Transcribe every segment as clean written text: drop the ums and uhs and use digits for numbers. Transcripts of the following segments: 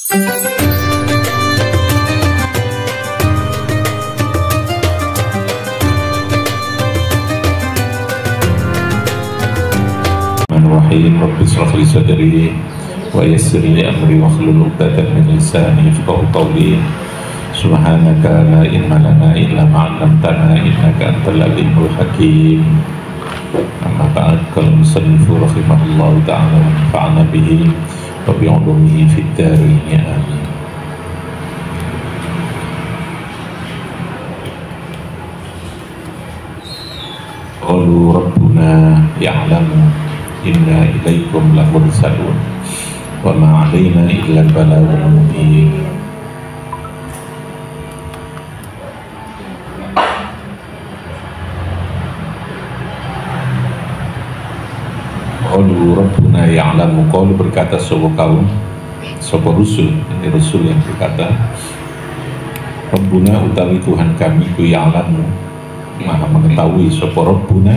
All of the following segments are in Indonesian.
Bismillahirrahmanirrahim. Rabbi shrah li sadri wa yassir li amri wahlul 'uqdatam min lisani yafqahu qawli. Subhanaka la ilma lana illa ma 'allamtana innaka antal alimul hakim. Amma ba'd, qala musannifu rahimahullahu ta'ala wa nafa'ana bihi wa bi 'ulumihi fid dharain amin. Qalu rabbuna ya'lamu inna ilaikum lamursalun wa ma 'alaina illa al-balaghul mubin. Qalu rabbuna ya'lamu, qalu berkata sapa kaum, sapa rusul, ini rusul yang berkata, Rabbuna utawi Tuhan kami ku ya'lamu, maha mengetahui, sapa Rabbuna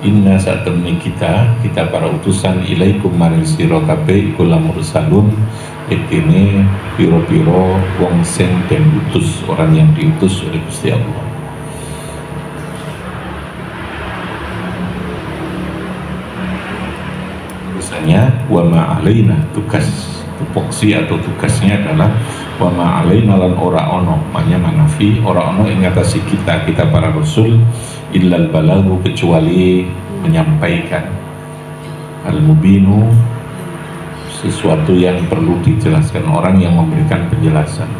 inna saat temui kita para utusan ilaikum maring sira kabeh iku lamursalun, itine piro-piro wong sing den utus, orang yang diutus oleh Gusti Allah. Misalnya wa ma'alaina, tugas tupoksi atau tugasnya adalah wa ma'alaina lan ora ono, maknanya manafi ora ono ing ngatasi kita para rasul illal balaghu, kecuali menyampaikan, al-mubinu sesuatu yang perlu dijelaskan, orang yang memberikan penjelasan,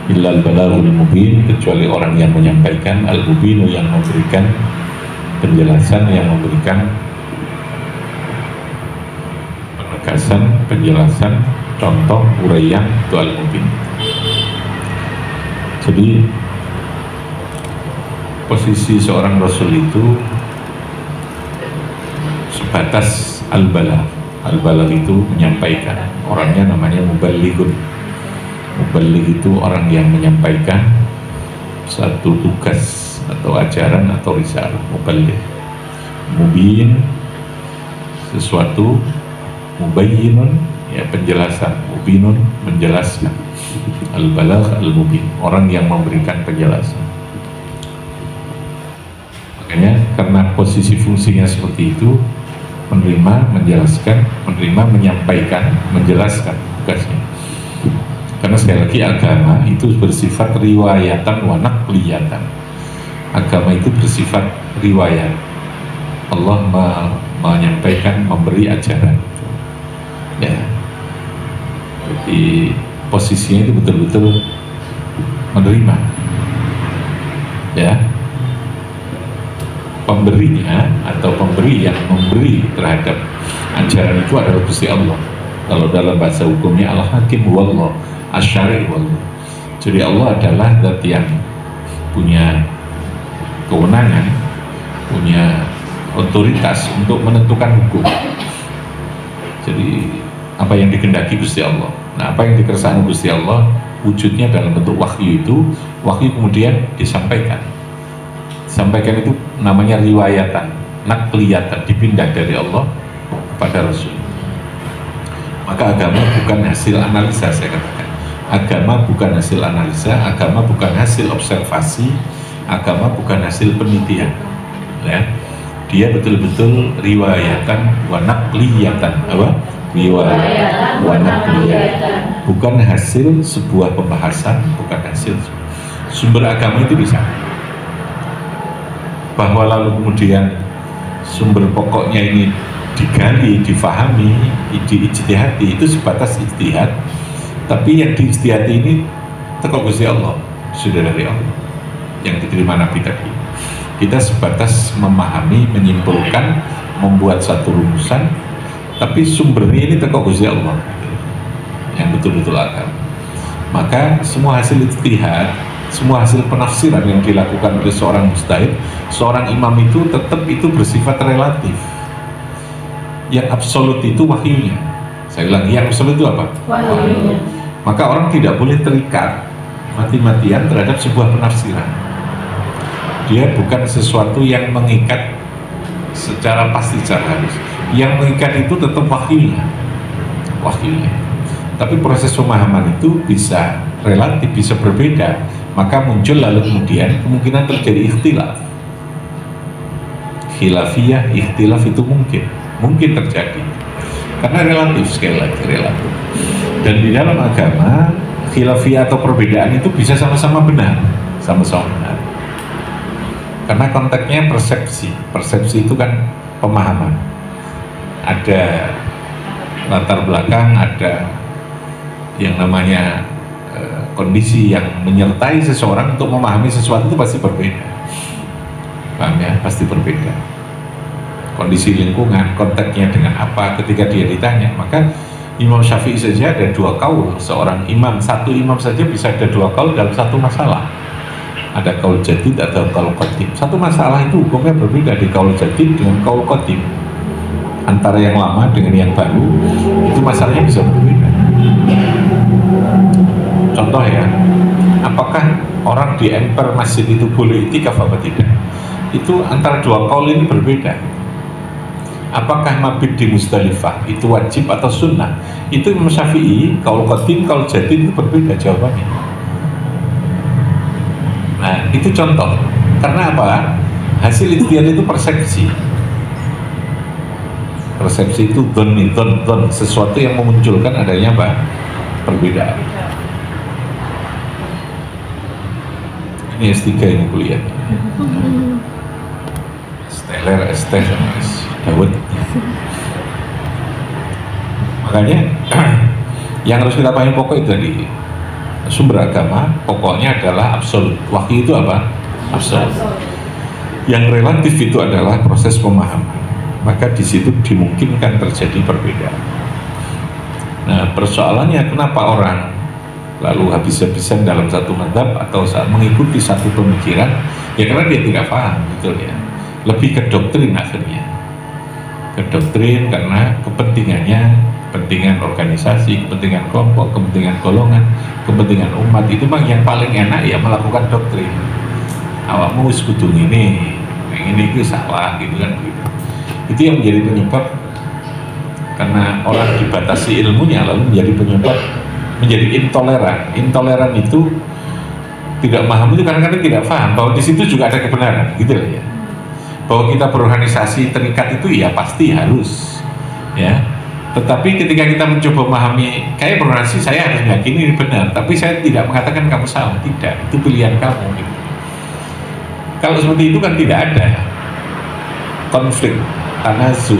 illal balaghul mubin, kecuali orang yang menyampaikan, al-mubinu yang memberikan penjelasan, yang memberikan penegasan, penjelasan, contoh, uraian, itu al-mubin. Jadi posisi seorang rasul itu sebatas al-balagh. Al-balagh itu menyampaikan, orangnya namanya muballighun. Muballigh itu orang yang menyampaikan satu tugas atau ajaran atau risalah. Muballigh. Mubin sesuatu, mubayyinun ya penjelasan, mubinun menjelaskan. Al-balagh al-mubin, orang yang memberikan penjelasan. Makanya karena posisi fungsinya seperti itu, menerima, menjelaskan, menerima, menyampaikan, menjelaskan tugasnya. Karena sekali lagi agama itu bersifat riwayatan wa naqliyatan. Agama itu bersifat riwayat. Allah menyampaikan, memberi ajaran. Ya. Jadi posisinya itu betul-betul menerima. Ya. Pemberinya atau pemberi yang memberi terhadap ajaran itu adalah Gusti Allah. Kalau dalam bahasa hukumnya Al-Hakim wallah, Asy-Syari' wallah. Jadi Allah adalah zat yang punya kewenangan, punya otoritas untuk menentukan hukum. Jadi apa yang dikehendaki Gusti Allah. Nah, apa yang dikersakkan Gusti Allah wujudnya dalam bentuk wahyu itu, wahyu kemudian disampaikan. Sampaikan itu namanya riwayatan, nakliyatan, dipindah dari Allah kepada Rasul. Maka agama bukan hasil analisa, saya katakan. Agama bukan hasil analisa, agama bukan hasil observasi, agama bukan hasil penelitian. Ya. Dia betul-betul riwayatan wa nakliyatan. Apa? Riwayatan wa nakliyatan. Bukan hasil sebuah pembahasan, bukan hasil sumber agama itu bisa. Bahwa lalu kemudian sumber pokoknya ini digali, difahami, diijtihadi, itu sebatas ijtihad. Tapi yang diijtihadi ini teko Gusti Allah, sudah dari Allah yang diterima Nabi tadi. Kita sebatas memahami, menyimpulkan, membuat satu rumusan, tapi sumbernya ini teko Gusti Allah yang betul-betul agama. Maka semua hasil ijtihad, semua hasil penafsiran yang dilakukan oleh seorang mujtahid, seorang imam itu tetap itu bersifat relatif. Yang absolut itu wahyunya. Saya bilang, yang absolut itu apa? Wahyu. Maka orang tidak boleh terikat mati-matian terhadap sebuah penafsiran. Dia bukan sesuatu yang mengikat secara pasti, secara harus. Yang mengikat itu tetap wahyunya. Wahyunya. Tapi proses pemahaman itu bisa relatif, bisa berbeda. Maka muncul lalu kemudian kemungkinan terjadi ikhtilaf. Khilafiyah, ikhtilaf itu mungkin terjadi. Karena relatif, sekali lagi relatif. Dan di dalam agama, khilafiyah atau perbedaan itu bisa sama-sama benar. Sama-sama benar. Karena konteksnya persepsi itu kan pemahaman. Ada latar belakang, ada yang namanya kondisi yang menyertai seseorang untuk memahami sesuatu itu pasti berbeda. Paham ya? Pasti berbeda. Kondisi lingkungan, konteksnya dengan apa ketika dia ditanya. Maka Imam Syafi'i saja ada 2 kaul. Seorang imam, satu imam saja bisa ada 2 kaul dalam satu masalah. Ada kaul jadid atau kaul qadim. Satu masalah itu hukumnya berbeda di kaul jadid dengan kaul qadim. Antara yang lama dengan yang baru itu masalahnya bisa berbeda. Contoh ya, apakah orang di emper masjid itu boleh itikaf apa tidak? Itu antara 2 kaul ini berbeda. Apakah mabit di Musdalifah itu wajib atau sunnah? Itu Imam Syafi'i, kaul qadim, kaul jadid itu berbeda jawabannya. Nah, itu contoh. Karena apa? Hasil ijtihad itu persepsi. Persepsi itu don, sesuatu yang memunculkan adanya apa? Perbedaan. Ini S3 ini kuliah. Steller, Esther, Dawud. Makanya yang harus kita pahami pokok itu tadi, sumber agama pokoknya adalah absolut. Wahyu itu apa? Absolut. Yang relatif itu adalah proses pemahaman. Maka di situ dimungkinkan terjadi perbedaan. Nah, persoalannya kenapa orang lalu habis-habisan dalam satu mazhab atau saat mengikuti satu pemikiran? Ya karena dia tidak paham, betul ya. Lebih ke doktrin akhirnya. Ke doktrin karena kepentingannya, kepentingan organisasi, kepentingan kelompok, kepentingan golongan, kepentingan umat. Itu memang yang paling enak ya melakukan doktrin. Awakmu wis kudu ini, yang ini itu salah gitu kan gitu. Itu yang menjadi penyebab, karena orang dibatasi ilmunya lalu menjadi penyebab menjadi intoleran. Intoleran itu tidak paham, itu kadang-kadang tidak paham bahwa di situ juga ada kebenaran, gitu lah ya. Bahwa kita berorganisasi terikat itu ya pasti harus, ya. Tetapi ketika kita mencoba memahami, kayak berorganisasi saya harus meyakini ini benar, tapi saya tidak mengatakan kamu salah, tidak. Itu pilihan kamu. Gitu. Kalau seperti itu kan tidak ada konflik, tanazu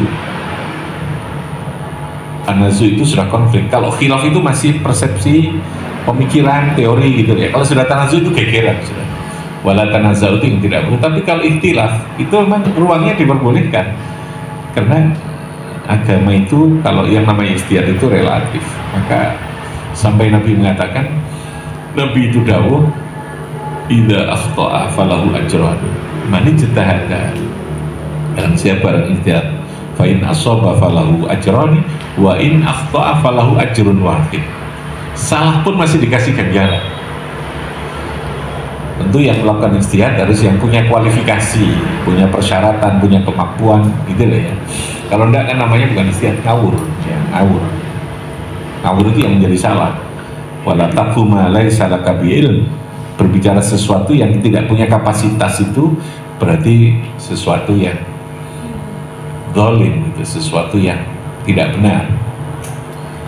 itu sudah konflik. Kalau khilaf itu masih persepsi, pemikiran, teori gitu ya. Kalau sudah tanazu itu gegeran sudah. Wala tanaza'u itu tidak boleh. Tapi kalau ikhtilaf itu memang ruangnya diperbolehkan. Karena agama itu kalau yang namanya ijtihad itu relatif. Maka sampai Nabi mengatakan, Nabi itu dawuh, idza akhta'a falahu ajran. Man ijtahada. Dan siapa yang ijtihad, fa in asaba falahu ajrani wa in akhta'a falahu ajrun wahid. Salah pun masih dikasih ganjaran. Tentu yang melakukan ijtihad harus yang punya kualifikasi, punya persyaratan, punya kemampuan, gitu lah ya. Kalau enggak kan namanya bukan ijtihad, ngawur, ya, ngawur. Ngawur itu yang menjadi salah. Wala taqfu ma laisa laka bi'ilm. Berbicara sesuatu yang tidak punya kapasitas itu berarti sesuatu yang zalim, gitu, sesuatu yang tidak benar,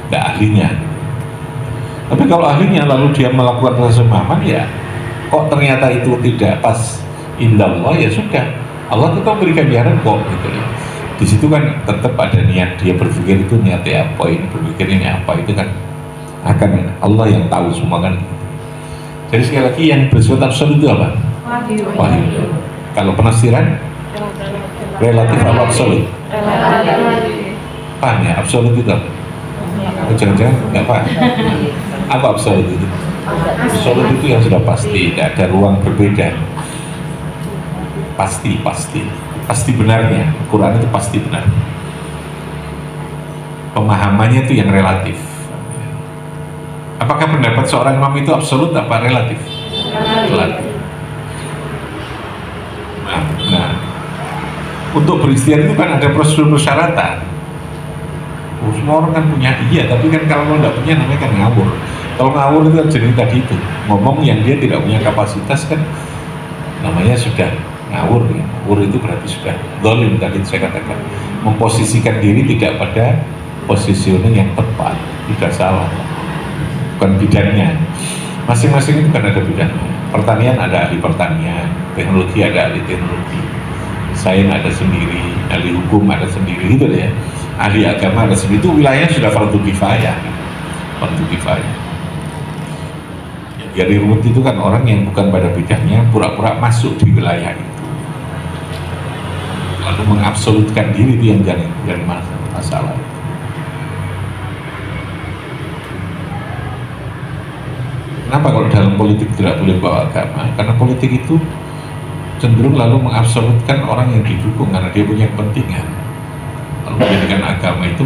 tidak ahlinya. Tapi kalau ahlinya lalu dia melakukan proses pemahaman, ya kok ternyata itu tidak pas indallah, ya sudah, Allah tetap berikan jalan kok, gitu ya. Di situ kan tetap ada niat, dia berpikir itu niatnya apa, ini berpikir ini apa, itu kan akan Allah yang tahu semua kan. Jadi sekali lagi yang bersifat absolut itu apa? Wahyu. Kalau penafsiran relatif apa absolut? Paham ya? Absolut itu apa? Jangan-jangan nggak paham. Apa absolut itu? Absolut itu yang sudah pasti, tidak ada ruang berbeda. Pasti benarnya. Quran itu pasti benar. Pemahamannya itu yang relatif. Apakah pendapat seorang imam itu absolut apa relatif? Relatif. Nah, untuk beristihad itu kan ada prosedur persyaratan. Semua orang kan punya, iya, tapi kan kalau nggak punya namanya kan ngawur. Kalau ngawur itu kan jadi tadi itu ngomong yang dia tidak punya kapasitas kan namanya sudah ngawur ya. Ngawur itu berarti sudah zalim, tadi saya katakan memposisikan diri tidak pada positioning yang tepat, tidak salah, bukan bidangnya. Masing-masing itu kan ada bidangnya. Pertanian ada ahli pertanian, teknologi ada ahli teknologi, sains ada sendiri, ahli hukum ada sendiri, gitu ya. Ahli agama ada sendiri, itu wilayahnya sudah fardu kifayah. Fardu kifayah. Yang rumit itu kan orang yang bukan pada bidangnya pura-pura masuk di wilayah itu, lalu mengabsolutkan diri, itu yang jadi masalah. Kenapa kalau dalam politik tidak boleh bawa agama? Karena politik itu cenderung lalu mengabsolutkan orang yang didukung karena dia punya kepentingan, lalu menjadikan agama itu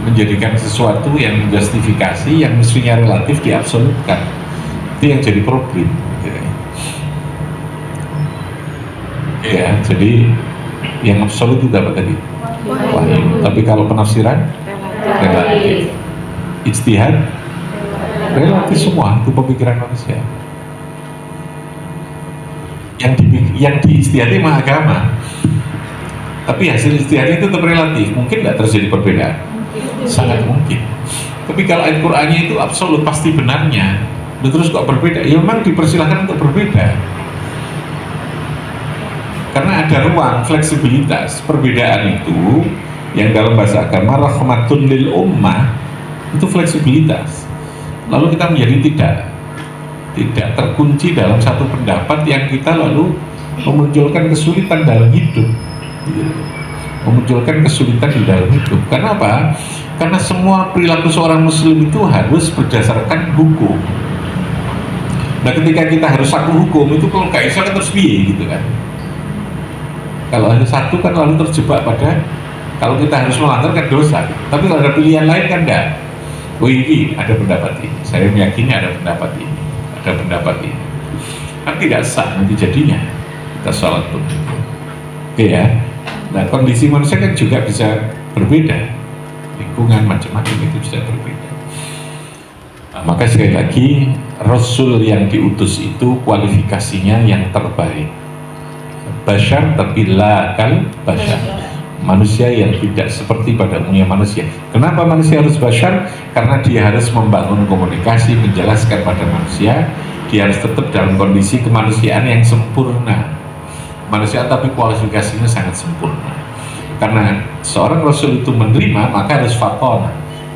menjadikan sesuatu yang menjustifikasi yang mestinya relatif diabsolutkan. Itu yang jadi problem. Ya, jadi yang absolut itu apa tadi? Wahyu. Tapi kalau penafsiran relatif, ijtihad relatif, semua itu pemikiran manusia. Yang diijtihadi mah agama, tapi hasil ijtihadnya itu tetap relatif. Mungkin nggak terjadi perbedaan, sangat mungkin. Tapi kalau ayat Qur'annya itu absolut, pasti benarnya, terus kok berbeda? Ya memang dipersilahkan untuk berbeda, karena ada ruang fleksibilitas. Perbedaan itu yang dalam bahasa agama rahmatun lil ummah, itu fleksibilitas. Lalu kita menjadi tidak terkunci dalam satu pendapat yang kita lalu memunculkan kesulitan dalam hidup, memunculkan kesulitan di dalam hidup. Kenapa? Karena semua perilaku seorang muslim itu harus berdasarkan hukum. Nah, ketika kita harus satu hukum itu, kalau nggak bisa kan terus biye gitu kan. Kalau hanya satu kan lalu terjebak pada, kalau kita harus melanggar kan dosa. Tapi kalau ada pilihan lain kan enggak. Oh, ini ada pendapat ini, saya meyakini ada pendapat ini, ada pendapat ini, kan tidak sah nanti jadinya kita sholat pun. Oke ya. Nah, kondisi manusia kan juga bisa berbeda, lingkungan macam-macam itu bisa berbeda. Nah, maka sekali lagi Rasul yang diutus itu kualifikasinya yang terbaik, basyar tapi la kal basyar, manusia yang tidak seperti pada umumnya manusia. Kenapa manusia harus basyar? Karena dia harus membangun komunikasi, menjelaskan pada manusia. Dia harus tetap dalam kondisi kemanusiaan yang sempurna, manusia tapi kualifikasinya sangat sempurna. Karena seorang Rasul itu menerima, maka harus faton,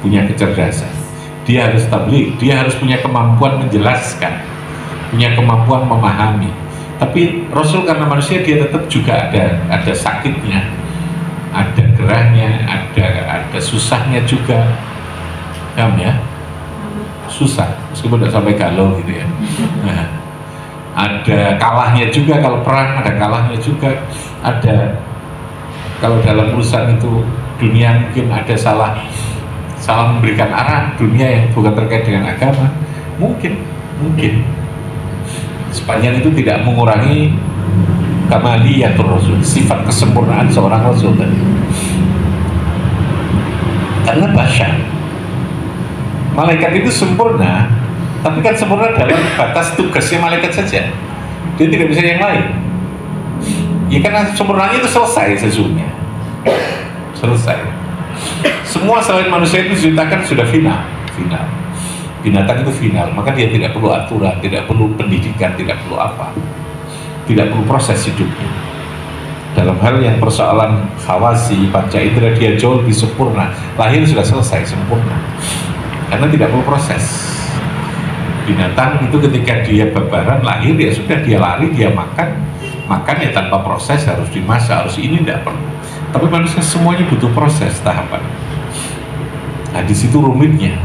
punya kecerdasan. Dia harus tabligh, dia harus punya kemampuan menjelaskan, punya kemampuan memahami. Tapi Rasul karena manusia, dia tetap juga ada sakitnya, ada gerahnya, ada susahnya juga, ya, susah meskipun tidak sampai galau gitu ya. Nah, ada kalahnya juga, kalau perang ada kalahnya juga, ada kalau dalam urusan itu dunia mungkin ada salah memberikan arah dunia yang bukan terkait dengan agama, mungkin sepanjang itu tidak mengurangi kamaliyatul Rasul, sifat kesempurnaan seorang Rasul tadi. Karena basyar, malaikat itu sempurna, tapi kan sempurna dalam batas tugasnya malaikat saja, dia tidak bisa yang lain. Ya karena sempurnanya itu selesai sesungguhnya, selesai. Semua selain manusia itu diciptakan sudah final. Binatang itu final, maka dia tidak perlu aturan, tidak perlu pendidikan, tidak perlu apa, tidak perlu proses hidupnya. Dalam hal yang persoalan khawasi, panca indera, dia jauh lebih sempurna. Lahir sudah selesai, sempurna, karena tidak perlu proses. Binatang itu ketika dia babaran lahir, ya sudah, dia lari, dia makan ya tanpa proses, harus dimasak, harus ini, tidak perlu. Tapi manusia semuanya butuh proses, tahapan. Nah, di situ rumitnya.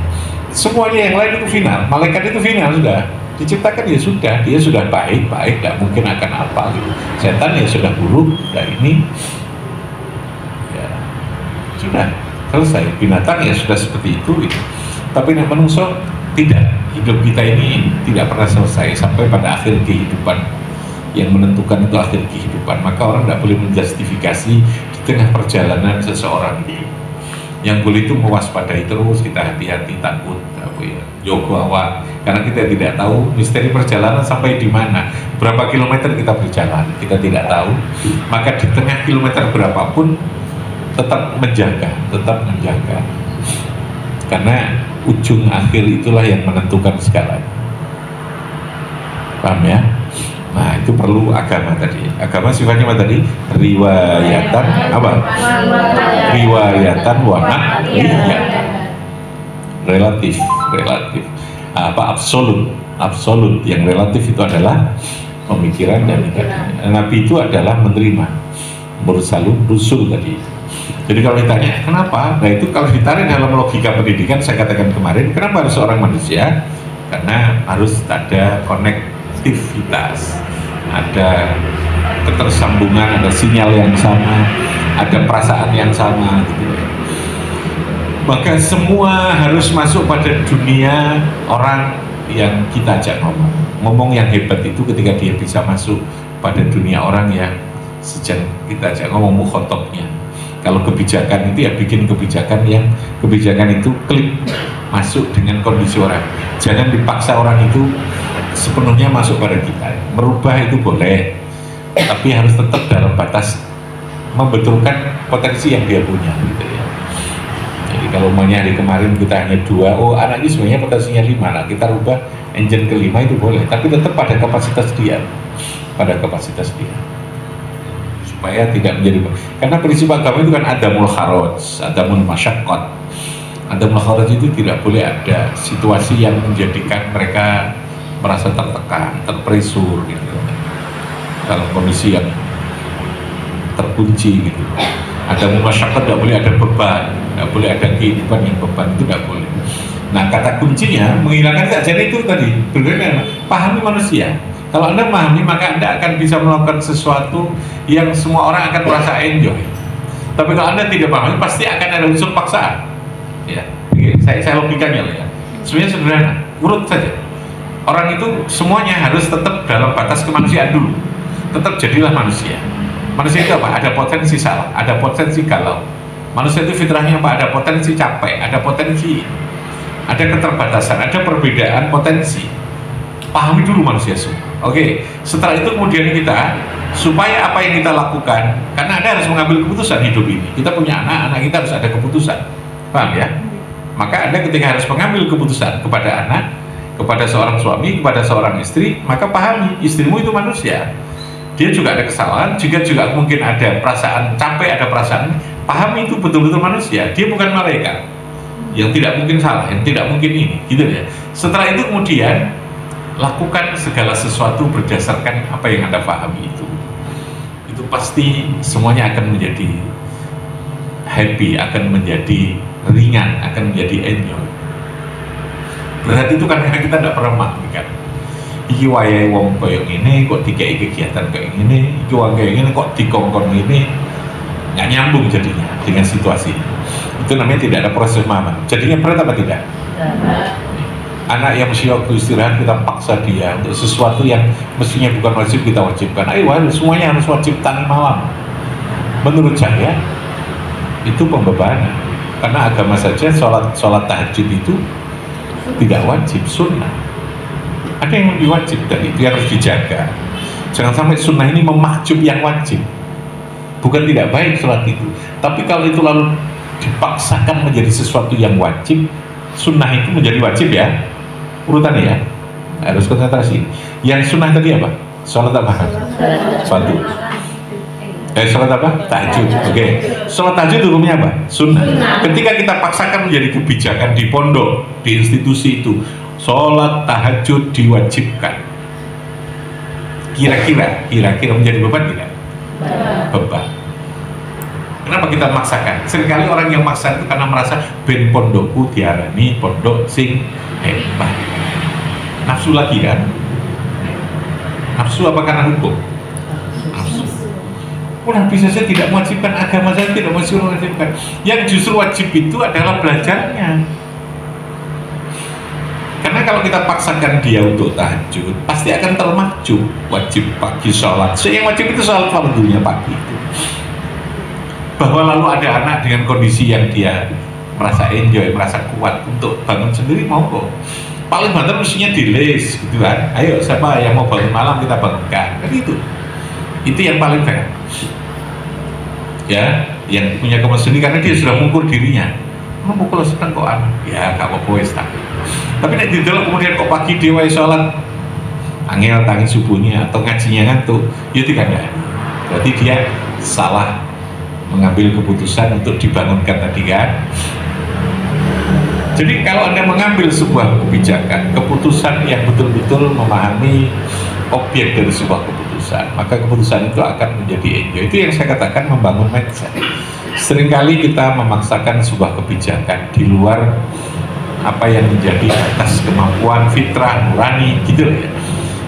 Semuanya yang lain itu final, malaikat itu final, sudah diciptakan, ya sudah, dia sudah baik, tidak mungkin akan apa gitu. Setan ya sudah buruk, ini ya sudah selesai. Binatang ya sudah seperti itu gitu. Tapi manusia tidak, hidup kita ini tidak pernah selesai sampai pada akhir kehidupan. Yang menentukan itu akhir kehidupan. Maka orang tidak boleh menjustifikasi di tengah perjalanan seseorang ini. Yang boleh itu mewaspadai terus, kita hati-hati, takut, jogo awak, karena kita tidak tahu misteri perjalanan sampai di mana, berapa kilometer kita berjalan, kita tidak tahu. Maka di tengah kilometer berapapun tetap menjaga, karena ujung akhir itulah yang menentukan segalanya. Paham ya? Nah, itu perlu agama tadi. Agama sifatnya apa tadi? Riwayatan apa? Riwayatan wa naqliyatan. Relatif. Apa absolut yang relatif itu adalah pemikiran dan Nabi itu adalah menerima mursalun rusul tadi. Jadi kalau ditanya kenapa? Nah, itu kalau ditarik dalam logika pendidikan, saya katakan kemarin, kenapa harus seorang manusia? Karena harus ada konektivitas, ada ketersambungan, ada sinyal yang sama, ada perasaan yang sama gitu. Maka semua harus masuk pada dunia orang yang kita ajak ngomong yang hebat itu ketika dia bisa masuk pada dunia orang yang sejak kita ajak ngomong mukhotobnya. Kalau kebijakan itu ya bikin kebijakan yang kebijakan itu klik masuk dengan kondisi orang. Jangan dipaksa orang itu sepenuhnya masuk pada kita. Merubah itu boleh, tapi harus tetap dalam batas membetulkan potensi yang dia punya gitu ya. Jadi kalau umumnya hari kemarin kita hanya 2, anak ini sebenarnya potensinya 5, nah kita rubah engine ke 5 itu boleh, tapi tetap pada kapasitas dia, supaya tidak menjadi, karena prinsip agama itu kan adamul kharaj, adamul masyaqqat. Adamul kharaj itu tidak boleh ada situasi yang menjadikan mereka merasa tertekan, terpresur gitu, dalam kondisi yang terkunci gitu. Adamul masyaqqat tidak boleh ada beban, tidak boleh ada kehidupan yang beban, itu tidak boleh. Nah, kata kuncinya menghilangkan saja itu tadi, berbeda, pahami manusia. Kalau Anda memahami, maka Anda akan bisa melakukan sesuatu yang semua orang akan merasa enjoy. Tapi kalau Anda tidak pahami, pasti akan ada unsur paksaan. Ya, saya logikanya ya. Sebenarnya sederhana, urut saja. Orang itu semuanya harus tetap dalam batas kemanusiaan dulu. Tetap jadilah manusia. Manusia itu apa? Ada potensi salah, ada potensi galau. Manusia itu fitrahnya apa? Ada potensi capek, ada potensi, ada keterbatasan, ada perbedaan potensi. Pahami dulu manusia semua. Oke, setelah itu kemudian kita, supaya apa yang kita lakukan, karena Anda harus mengambil keputusan hidup ini. Kita punya anak kita harus ada keputusan. Paham ya? Maka Anda ketika harus mengambil keputusan kepada anak, kepada seorang suami, kepada seorang istri, maka pahami, istrimu itu manusia. Dia juga ada kesalahan, juga mungkin ada perasaan capek, ada perasaan, pahami itu betul-betul manusia. Dia bukan malaikat yang tidak mungkin salah, yang tidak mungkin ini, gitu ya. Setelah itu kemudian lakukan segala sesuatu berdasarkan apa yang Anda pahami itu pasti semuanya akan menjadi happy, akan menjadi ringan, akan menjadi enjoy. Berarti itu karena kita tidak pernah memaklumkan iki wayahe wong koyo ngene kok dikei kegiatan kayak gini, iki wong kayak gini kok dikongkon gini, nggak nyambung jadinya dengan situasi. Itu namanya tidak ada proses pemahaman. Jadinya berat apa tidak? Anak yang mesti waktu istirahat kita paksa dia untuk sesuatu yang mestinya bukan wajib kita wajibkan. Ayo, semuanya harus wajib tani malam. Menurut saya itu pembebanan. Karena agama saja sholat tahajud itu tidak wajib, sunnah. Ada yang lebih wajib dari itu yang harus dijaga. Jangan sampai sunnah ini memahjub yang wajib. Bukan tidak baik sholat itu, tapi kalau itu lalu dipaksakan menjadi sesuatu yang wajib, sunnah itu menjadi wajib ya. Urutannya ya, harus konsentrasi. Yang sunnah tadi apa? Sholat apa? Suatu. Sholat apa? Tahajud. Oke. Sholat tahajud hukumnya apa? Sunnah. Ketika kita paksakan menjadi kebijakan di pondok, di institusi itu, sholat tahajud diwajibkan. Kira-kira menjadi beban tidak? Beban. Kenapa kita maksakan? Seringkali orang yang maksa itu karena merasa ben pondokku diarani pondok sing hebat. Nafsu lagi kan? Nafsu apa karena hukum? Nafsu. Nabi saja tidak mewajibkan, agama saja tidak mewajibkan. Yang justru wajib itu adalah belajarnya. Karena kalau kita paksakan dia untuk tahajud, pasti akan termahjub. Wajib pagi sholat. Yang wajib itu sholat fardunya pagi itu. Bahwa lalu ada anak dengan kondisi yang dia merasa enjoy, merasa kuat untuk bangun sendiri mau kok. Paling banter mestinya di list gitu kan. Ayo siapa yang mau bangun malam kita bangunkan. Kan itu yang paling fair. Ya, yang punya kamar sendiri karena dia sudah mengukur dirinya. Mukul sedang kok ya gak apa-apa wis tapi nek didelok kemudian kok pagi dewa sholat angel tangi subuhnya atau ngajinya ngantuk ya tidak ada, berarti dia salah mengambil keputusan untuk dibangunkan tadi kan. Jadi kalau Anda mengambil sebuah kebijakan, keputusan yang betul-betul memahami objek dari sebuah keputusan, maka keputusan itu akan menjadi enjoy. Itu yang saya katakan membangun mindset. Seringkali kita memaksakan sebuah kebijakan di luar apa yang menjadi atas kemampuan fitrah nurani gitu ya.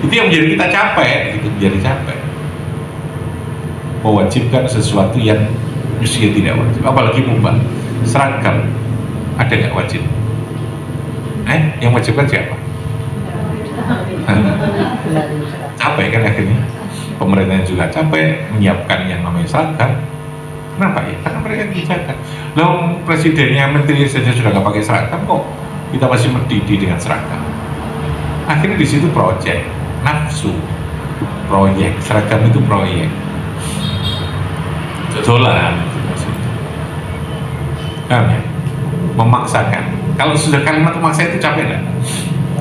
Itu yang menjadi kita capek, gitu, menjadi capek. Mewajibkan sesuatu yang mestinya tidak wajib, apalagi mubah. Seragam ada nggak wajib? Yang wajibkan siapa? Capek kan akhirnya. Pemerintah juga capek menyiapkan yang namanya seragam. Kenapa ya? Karena mereka kebijakan. Lalu presidennya, menteri saja sudah nggak pakai seragam kok kita masih mendidih dengan seragam. Akhirnya di situ proyek, nafsu, proyek, seragam itu proyek, jodolan, ya? Memaksakan. Kalau sudah kalimat memaksa itu capek nggak?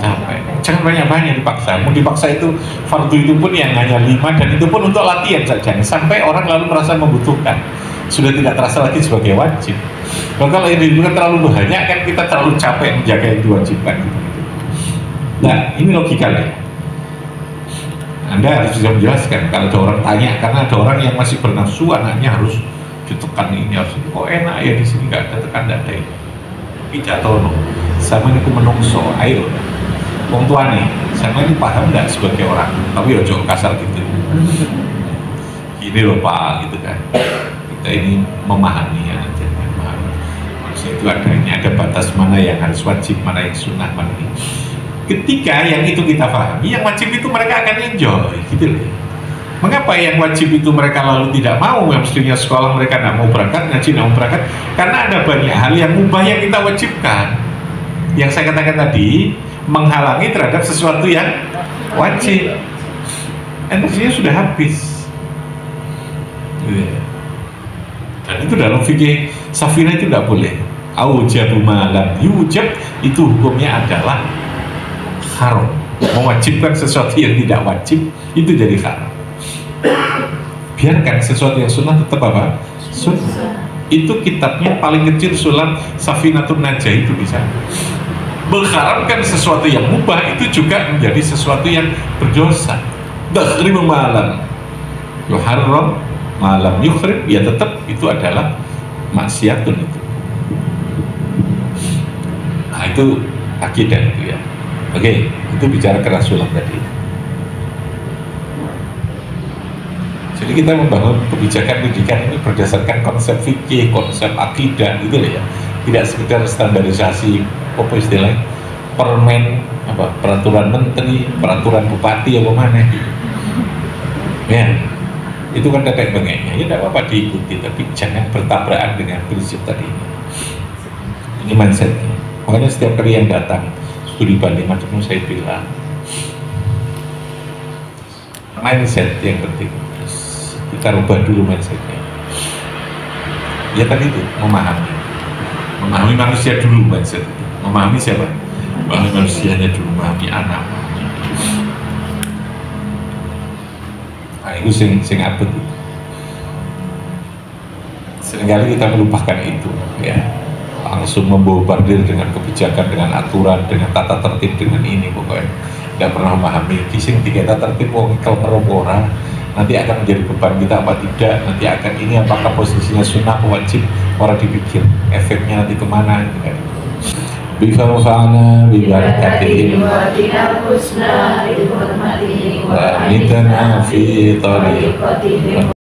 Capek. Jangan banyak-banyak dipaksa. Mau dipaksa itu fardu itu pun yang hanya 5 dan itu pun untuk latihan saja. Sampai orang lalu merasa membutuhkan. Sudah tidak terasa lagi sebagai wajib. Kalau yang dibutuhkan terlalu banyak kan kita terlalu capek menjaga yang diwajibkan. Nah ini logikanya. Anda harus bisa menjelaskan kalau ada orang tanya, karena ada orang yang masih bernafsu anaknya harus ditekan ini harus kok enak ya di sini nggak ada tekan nggak ada ini. Pijatono sama ini menungso, ayo orang tua nih, sama ini paham nggak sebagai orang, tapi ojo kasar gitu. Gini loh Pak, gitu kan. Kita ini memahami ya, maksudnya itu ada batas mana yang harus wajib, mana yang sunnah, mana ini. Ketika yang itu kita pahami, yang wajib itu mereka akan enjoy, gitu loh. Mengapa yang wajib itu mereka lalu tidak mau, yang mestinya sekolah mereka tidak mau berangkat, ngaji tidak mau berangkat, karena ada banyak hal yang mubah yang kita wajibkan. Yang saya katakan tadi, menghalangi terhadap sesuatu yang wajib. Energinya sudah habis. Dan itu dalam fikih Safina itu tidak boleh. Aujabu malam yujab, itu hukumnya adalah haram. Mewajibkan sesuatu yang tidak wajib itu jadi haram. Biarkan sesuatu yang sunnah tetap apa? Sunnah. Itu kitabnya paling kecil sulam Safinatun Najah itu bisa. Mengharamkan sesuatu yang mubah itu juga menjadi sesuatu yang berdosa. Takhrimu malam yuharram malam yukhrim, ya tetap itu adalah maksiatun itu. Nah itu akidah itu ya. Oke, itu bicara kerasulan tadi. Jadi kita membangun kebijakan pendidikan ini berdasarkan konsep fikih, konsep akidah gitu ya. Tidak sekedar standarisasi apa istilahnya permen apa peraturan menteri, peraturan bupati apa mana gitu. Ya. Itu kan tetek bengeknya, ya tidak apa-apa diikuti, tapi jangan bertabrakan dengan prinsip tadi ini mindsetnya. Makanya setiap kali yang datang studi banding macam saya bilang mindset yang penting, kita rubah dulu mindsetnya. Ya tadi itu memahami manusia dulu mindset itu. Memahami siapa? Memahami manusianya dulu, memahami anak. Itu sing abet itu. Seringkali kita melupakan itu ya, langsung membombardir dengan kebijakan, dengan aturan, dengan tata tertib, dengan ini pokoknya tidak pernah memahami kising tiga tata tertib kalau orang nanti akan menjadi beban kita apa tidak, nanti akan ini apakah posisinya sunnah wajib, orang dipikir efeknya nanti kemana gitu kan. Bifa'ana bibarakatihim wa dinal husna bi hurmatihim wa mitana fi tariqatihim.